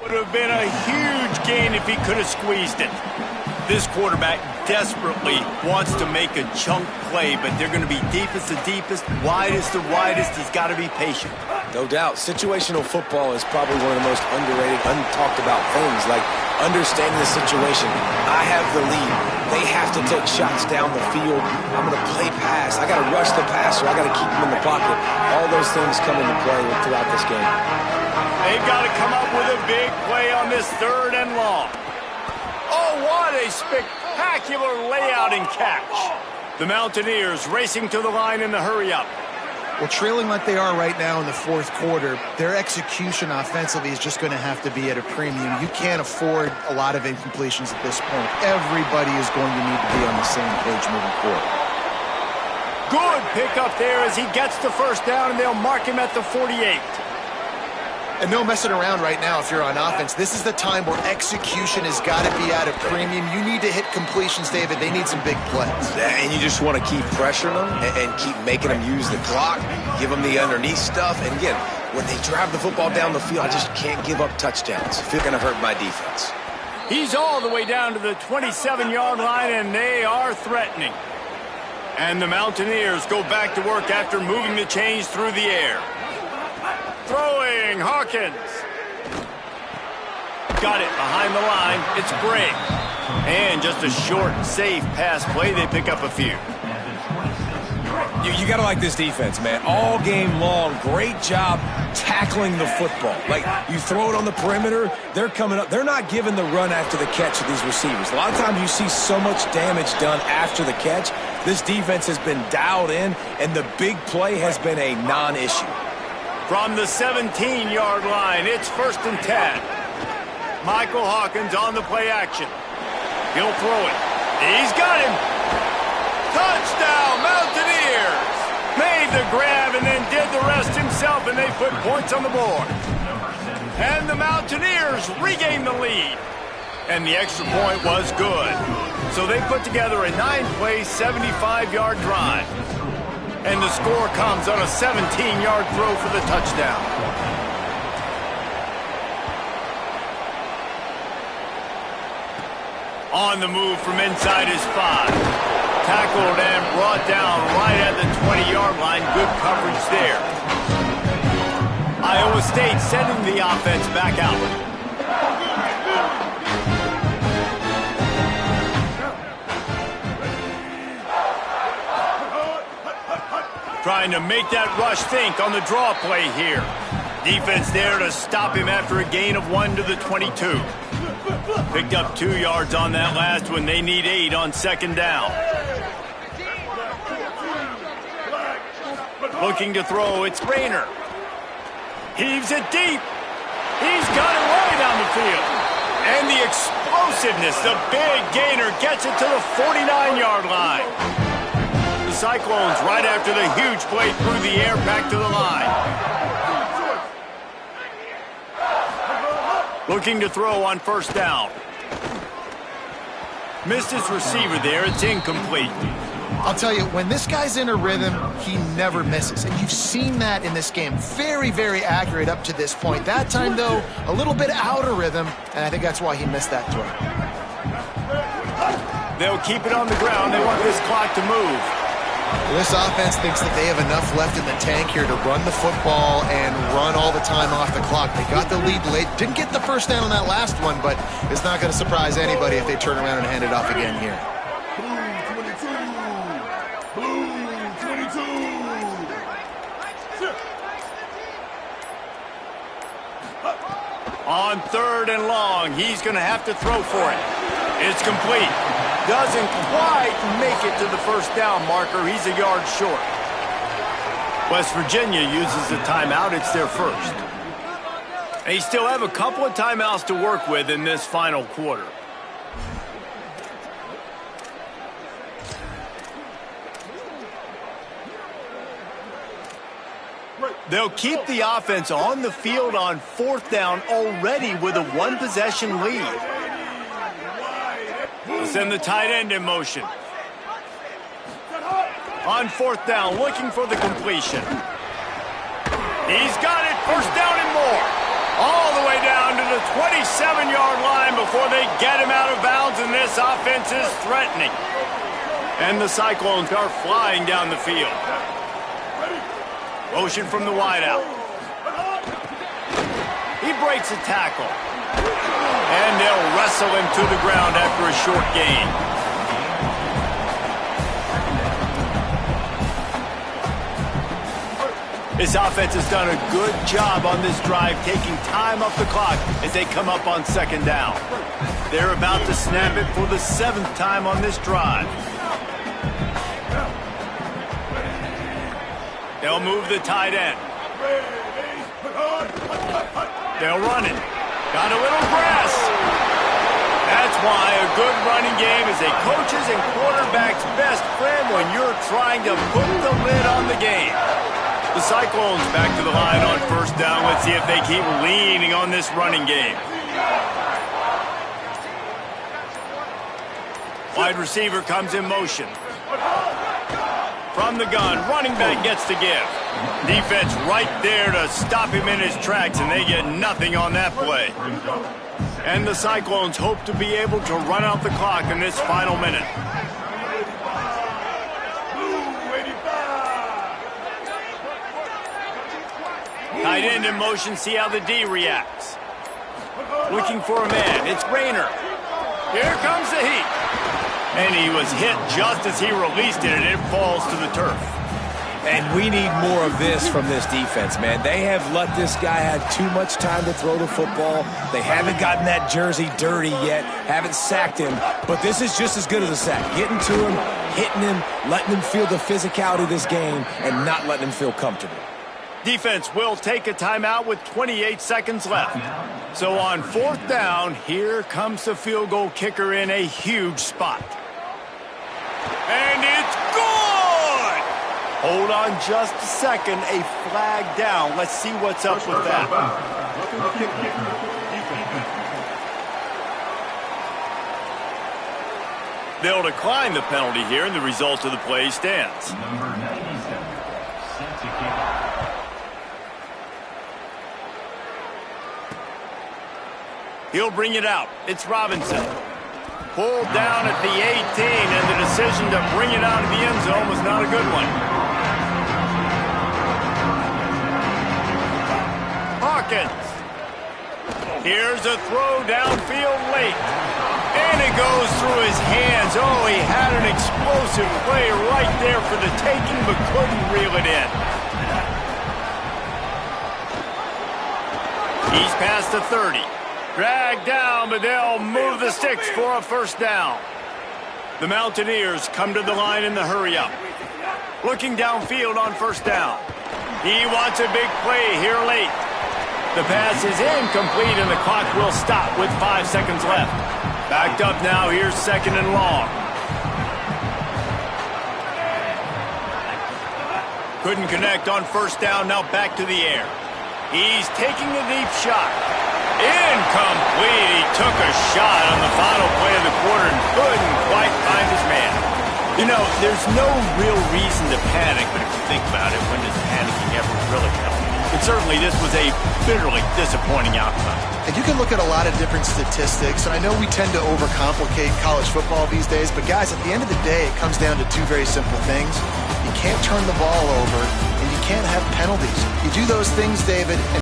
Would have been a huge gain if he could have squeezed it. This quarterback desperately wants to make a chunk play, but they're going to be deepest to deepest, widest to widest. He's got to be patient. No doubt. Situational football is probably one of the most underrated, untalked about things, like understanding the situation. I have the lead. They have to take shots down the field. I'm going to play pass. I got to rush the passer. I got to keep him in the pocket. All those things come into play throughout this game. They've got to come up with a big play on this 3rd and long. Oh, what a spectacular layout and catch. The Mountaineers racing to the line in the hurry-up. Well, trailing like they are right now in the 4th quarter, their execution offensively is just going to have to be at a premium. You can't afford a lot of incompletions at this point. Everybody is going to need to be on the same page moving forward. Good pickup there as he gets the 1st down, and they'll mark him at the 48. And no messing around right now if you're on offense. This is the time where execution has got to be at a premium. You need to hit completions, David. They need some big plays. And you just want to keep pressuring them and keep making them use the clock, give them the underneath stuff. And again, when they drive the football down the field, I just can't give up touchdowns. It's going to hurt my defense. He's all the way down to the 27-yard line, and they are threatening. And the Mountaineers go back to work after moving the chains through the air. Throwing, Hawkins. Got it behind the line. It's Briggs. And just a short, safe pass play. They pick up a few. You got to like this defense, man. All game long, great job tackling the football. Like, you throw it on the perimeter, they're coming up. They're not giving the run after the catch to these receivers. A lot of times you see so much damage done after the catch. This defense has been dialed in, and the big play has been a non-issue. From the 17-yard line, it's 1st and 10. Michael Hawkins on the play action. He'll throw it. He's got him. Touchdown, Mountaineers! Made the grab and then did the rest himself, and they put points on the board. And the Mountaineers regain the lead. And the extra point was good. So they put together a 9-play, 75-yard drive. And the score comes on a 17-yard throw for the touchdown. On the move from inside his 5. Tackled and brought down right at the 20-yard line. Good coverage there. Iowa State sending the offense back out. Trying to make that rush think on the draw play here. Defense there to stop him after a gain of 1 to the 22. Picked up 2 yards on that last one. They need 8 on 2nd down. Looking to throw, it's Rayner. Heaves it deep. He's got it right down the field. And the explosiveness, the big gainer gets it to the 49-yard line. The Cyclones right after the huge play through the air back to the line. Looking to throw on 1st down. Missed his receiver there. It's incomplete. I'll tell you, when this guy's in a rhythm, he never misses. And you've seen that in this game. Very, very accurate up to this point. That time, though, a little bit out of rhythm, and I think that's why he missed that throw. They'll keep it on the ground. They want this clock to move. Well, this offense thinks that they have enough left in the tank here to run the football and run all the time off the clock. They got the lead late. Didn't get the 1st down on that last one, but it's not going to surprise anybody if they turn around and hand it off again here. On 3rd and long, he's going to have to throw for it. It's complete. Doesn't quite make it to the 1st down marker. He's a yard short. West Virginia uses the timeout. It's their 1st. They still have a couple of timeouts to work with in this final quarter. They'll keep the offense on the field on 4th down already with a 1-possession lead. They'll send the tight end in motion. On 4th down, looking for the completion. He's got it, 1st down and more. All the way down to the the 27-yard line before they get him out of bounds, and this offense is threatening. And the Cyclones are flying down the field. Motion from the wideout. He breaks a tackle. And they'll wrestle him to the ground after a short gain. This offense has done a good job on this drive, taking time off the clock as they come up on second down. They're about to snap it for the 7th time on this drive. They'll move the tight end. They'll run it. Got a little grass. That's why a good running game is a coach's and quarterback's best friend when you're trying to put the lid on the game. The Cyclones back to the line on first down. Let's see if they keep leaning on this running game. Wide receiver comes in motion. From the gun, running back gets to give. Defense right there to stop him in his tracks, and they get nothing on that play. And the Cyclones hope to be able to run out the clock in this final minute. Tight end in motion, see how the D reacts. Looking for a man, it's Rayner. Here comes the heat. And he was hit just as he released it, and it falls to the turf. And we need more of this from this defense, man. They have let this guy have too much time to throw the football. They haven't gotten that jersey dirty yet, haven't sacked him. But this is just as good as a sack. Getting to him, hitting him, letting him feel the physicality of this game, and not letting him feel comfortable. Defense will take a timeout with 28 seconds left. So on 4th down, here comes the field goal kicker in a huge spot. And it's good! Hold on just a second. A flag down. Let's see what's up with that. They'll decline the penalty here, and the result of the play stands. Number 97, set to kick off. He'll bring it out. It's Robinson. Pulled down at the 18, and the decision to bring it out of the end zone was not a good one. Hawkins. Here's a throw downfield late. And it goes through his hands. Oh, he had an explosive play right there for the taking, but couldn't reel it in. He's past the 30. Dragged down, but they'll move the sticks for a first down. The Mountaineers come to the line in the hurry-up. Looking downfield on first down. He wants a big play here late. The pass is incomplete, and the clock will stop with 5 seconds left. Backed up now, here's 2nd and long. Couldn't connect on first down, now back to the air. He's taking a deep shot. Incomplete. He took a shot on the final play of the quarter and couldn't quite find his man. You know, there's no real reason to panic, but if you think about it, when does panicking ever really help? But certainly this was a bitterly disappointing outcome. And you can look at a lot of different statistics, and I know we tend to overcomplicate college football these days, but guys, at the end of the day, it comes down to 2 very simple things. You can't turn the ball over, and you can't have penalties. You do those things, David, and